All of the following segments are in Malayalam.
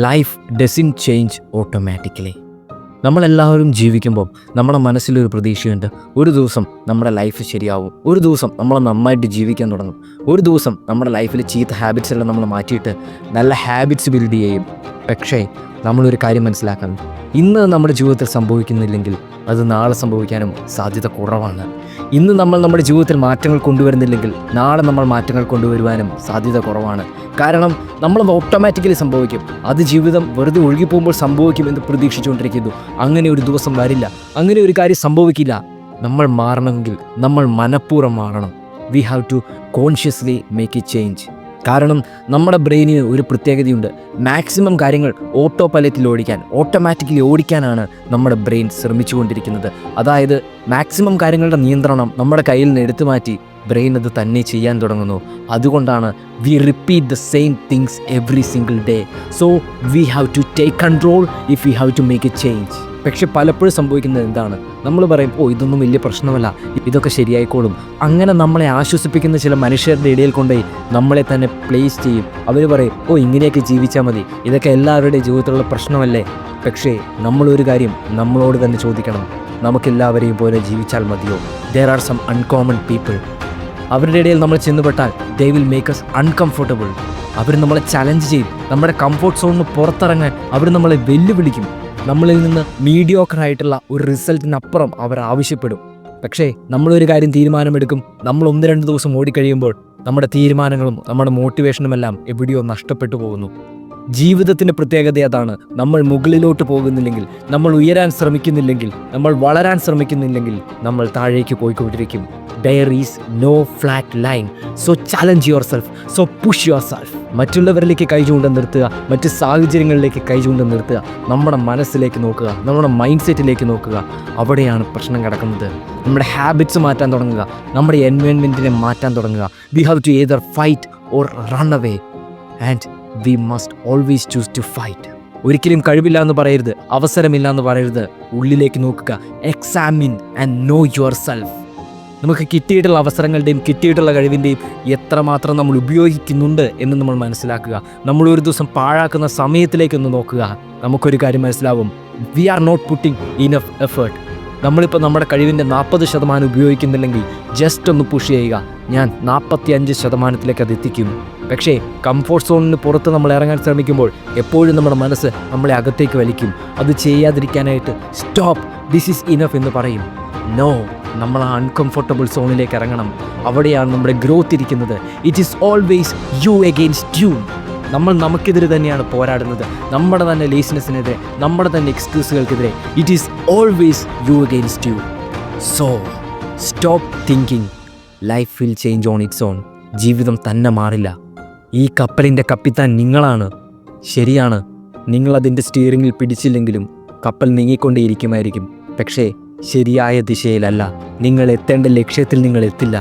Life doesn't change automatically. നമ്മളെല്ലാവരും ജീവിക്കുമ്പോൾ നമ്മുടെ മനസ്സിലൊരു പ്രതീക്ഷയുണ്ട്. ഒരു ദിവസം നമ്മുടെ ലൈഫ് ശരിയാവും, ഒരു ദിവസം നമ്മൾ നന്നായിട്ട് ജീവിക്കാൻ തുടങ്ങും, ഒരു ദിവസം നമ്മുടെ ലൈഫിൽ ചീത്ത ഹാബിറ്റ്സ് എല്ലാം നമ്മൾ മാറ്റിയിട്ട് നല്ല ഹാബിറ്റ്സ് ബിൽഡ് ചെയ്യും. പക്ഷേ നമ്മളൊരു കാര്യം മനസ്സിലാക്കണം, ഇന്ന് നമ്മുടെ ജീവിതത്തിൽ സംഭവിക്കുന്നില്ലെങ്കിൽ അത് നാളെ സംഭവിക്കാനും സാധ്യത കുറവാണ്. ഇന്ന് നമ്മൾ നമ്മുടെ ജീവിതത്തിൽ മാറ്റങ്ങൾ കൊണ്ടുവരുന്നില്ലെങ്കിൽ നാളെ നമ്മൾ മാറ്റങ്ങൾ കൊണ്ടുവരുവാനും സാധ്യത കുറവാണ്. കാരണം നമ്മളത് ഓട്ടോമാറ്റിക്കലി സംഭവിക്കും. അത് ജീവിതം വെറുതെ ഒഴുകിപ്പോകുമ്പോൾ സംഭവിക്കുമെന്ന് പ്രതീക്ഷിച്ചുകൊണ്ടിരിക്കുന്നു. അങ്ങനെ ഒരു ദിവസം വരില്ല, അങ്ങനെ ഒരു കാര്യം സംഭവിക്കില്ല. നമ്മൾ മാറണമെങ്കിൽ നമ്മൾ മനഃപൂർവ്വം മാറണം. We have to consciously make a change. കാരണം നമ്മുടെ ബ്രെയിനിന് ഒരു പ്രത്യേകതയുണ്ട്. മാക്സിമം കാര്യങ്ങൾ ഓട്ടോ പൈലറ്റിൽ ഓടിക്കാൻ, ഓട്ടോമാറ്റിക്കലി ഓടിക്കാനാണ് നമ്മുടെ ബ്രെയിൻ ശ്രമിച്ചുകൊണ്ടിരിക്കുന്നത്. അതായത് മാക്സിമം കാര്യങ്ങളുടെ നിയന്ത്രണം നമ്മുടെ കയ്യിൽ നിന്ന് എടുത്തു മാറ്റി ബ്രെയിൻ അത് തന്നെ ചെയ്യാൻ തുടങ്ങുന്നു. അതുകൊണ്ടാണ് we repeat the same things every single day. So we have to take control if we have to make a change. പക്ഷെ പലപ്പോഴും സംഭവിക്കുന്നത് എന്താണ്, നമ്മൾ പറയും ഇതൊന്നും വലിയ പ്രശ്നമല്ല, ഇതൊക്കെ ശരിയായിക്കോളും. അങ്ങനെ നമ്മളെ ആശ്വസിപ്പിക്കുന്ന ചില മനുഷ്യരുടെ ഇടയിൽ കൊണ്ടുപോയി നമ്മളെ തന്നെ പ്ലേസ് ചെയ്യും. അവർ പറയും ഇങ്ങനെയൊക്കെ ജീവിച്ചാൽ മതി, ഇതൊക്കെ എല്ലാവരുടെയും ജീവിതത്തിലുള്ള പ്രശ്നമല്ലേ. പക്ഷേ നമ്മളൊരു കാര്യം നമ്മളോട് തന്നെ ചോദിക്കണം, നമുക്കെല്ലാവരെയും പോലെ ജീവിച്ചാൽ മതിയോ? There are some uncommon people. അവരുടെ ഇടയിൽ നമ്മൾ ചെന്നുപെട്ടാൽ they will make us uncomfortable. അവർ നമ്മളെ ചലഞ്ച് ചെയ്യും. നമ്മുടെ കംഫർട്ട് സോണിന് പുറത്തിറങ്ങാൻ അവർ നമ്മളെ വെല്ലുവിളിക്കും. നമ്മളിൽ നിന്ന് മീഡിയോക്കറായിട്ടുള്ള ഒരു റിസൾട്ടിനപ്പുറം അവർ ആവശ്യപ്പെടും. പക്ഷേ നമ്മളൊരു കാര്യം തീരുമാനമെടുക്കും, നമ്മൾ 1-2 ദിവസം ഓടിക്കഴിയുമ്പോൾ നമ്മുടെ തീരുമാനങ്ങളും നമ്മുടെ മോട്ടിവേഷനുമെല്ലാം എവിടെയോ നഷ്ടപ്പെട്ടു പോകുന്നു. ജീവിതത്തിൻ്റെ പ്രത്യേകത അതാണ്. നമ്മൾ മുകളിലോട്ട് പോകുന്നില്ലെങ്കിൽ, നമ്മൾ ഉയരാൻ ശ്രമിക്കുന്നില്ലെങ്കിൽ, നമ്മൾ വളരാൻ ശ്രമിക്കുന്നില്ലെങ്കിൽ നമ്മൾ താഴേക്ക് പോയിക്കൊണ്ടിരിക്കും. There is no flat line. So challenge yourself. So push yourself. മറ്റുള്ളവരിലേക്ക് കൈ ചൂണ്ട നിർത്തുക, മറ്റ് സാഹചര്യങ്ങളിലേക്ക് കൈ ചൂണ്ട നിർത്തുക. നമ്മുടെ മനസ്സിലേക്ക് നോക്കുക, നമ്മുടെ മൈൻഡ് സെറ്റിലേക്ക് നോക്കുക. അവിടെയാണ് പ്രശ്നം കിടക്കുന്നത്. നമ്മുടെ ഹാബിറ്റ്സ് മാറ്റാൻ തുടങ്ങുക, നമ്മുടെ എൻവയോൺമെൻറ്റിനെ മാറ്റാൻ തുടങ്ങുക. We have to either fight or run away. And we must always choose to fight. ഒരിക്കലും കഴിവില്ല എന്ന് പറയരുത്, അവസരമില്ല എന്ന് പറയരുത്. ഉള്ളിലേക്ക് നോക്കുക, examine and no your self. നമുക്ക് കിട്ടിയിട്ടുള്ള അവസരങ്ങളുടെയും കിട്ടിയിട്ടുള്ള കഴിവിൻ്റെയും എത്രമാത്രം നമ്മൾ ഉപയോഗിക്കുന്നുണ്ട് എന്ന് നമ്മൾ മനസ്സിലാക്കുക. നമ്മൾ ഒരു ദിവസം പാഴാക്കുന്ന സമയത്തിലേക്കൊന്ന് നോക്കുക. നമുക്കൊരു കാര്യം മനസ്സിലാവും, we are not putting enough effort. നമ്മളിപ്പോൾ നമ്മുടെ കഴിവിൻ്റെ 40% ഉപയോഗിക്കുന്നില്ലെങ്കിൽ ജസ്റ്റ് ഒന്ന് പുഷ് ചെയ്യുക. ഞാൻ 45% അത് എത്തിക്കും. പക്ഷേ കംഫോർട്ട് സോണിന് പുറത്ത് നമ്മൾ ഇറങ്ങാൻ ശ്രമിക്കുമ്പോൾ എപ്പോഴും നമ്മുടെ മനസ്സ് നമ്മളെ അകത്തേക്ക് വലിക്കും. അത് ചെയ്യാതിരിക്കാനായിട്ട് സ്റ്റോപ്പ്, ദിസ് ഈസ് ഇനഫ് എന്ന് പറയും. നോ, നമ്മൾ ആ അൺകംഫർട്ടബിൾ സോണിലേക്ക് ഇറങ്ങണം. അവിടെയാണ് നമ്മുടെ ഗ്രോത്ത് ഇരിക്കുന്നത്. It is always you against you. നമ്മൾ നമുക്കെതിരെ തന്നെയാണ് പോരാടുന്നത്, നമ്മുടെ തന്നെ ലേസിനെസ്സിനെതിരെ, നമ്മുടെ തന്നെ എക്സ്ക്യൂസുകൾക്കെതിരെ. It is always you against you. So stop thinking life will change on its own. ജീവിതം തന്നെ മാറില്ല. ഈ കപ്പലിൻ്റെ കപ്പിത്താൻ നിങ്ങളാണ്. ശരിയാണ്, നിങ്ങളതിൻ്റെ സ്റ്റിയറിങ്ങിൽ പിടിച്ചില്ലെങ്കിലും കപ്പൽ നീങ്ങിക്കൊണ്ടേയിരിക്കുമായിരിക്കും. പക്ഷേ ശരിയായ ദിശയിലല്ല. നിങ്ങൾ എത്തേണ്ട ലക്ഷ്യത്തിൽ നിങ്ങൾ എത്തില്ല.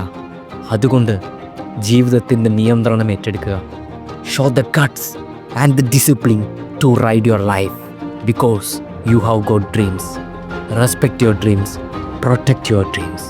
അതുകൊണ്ട് ജീവിതത്തിൻ്റെ നിയന്ത്രണം ഏറ്റെടുക്കുക. Show the guts and the discipline to ride your life because you have got dreams. Respect your dreams, protect your dreams.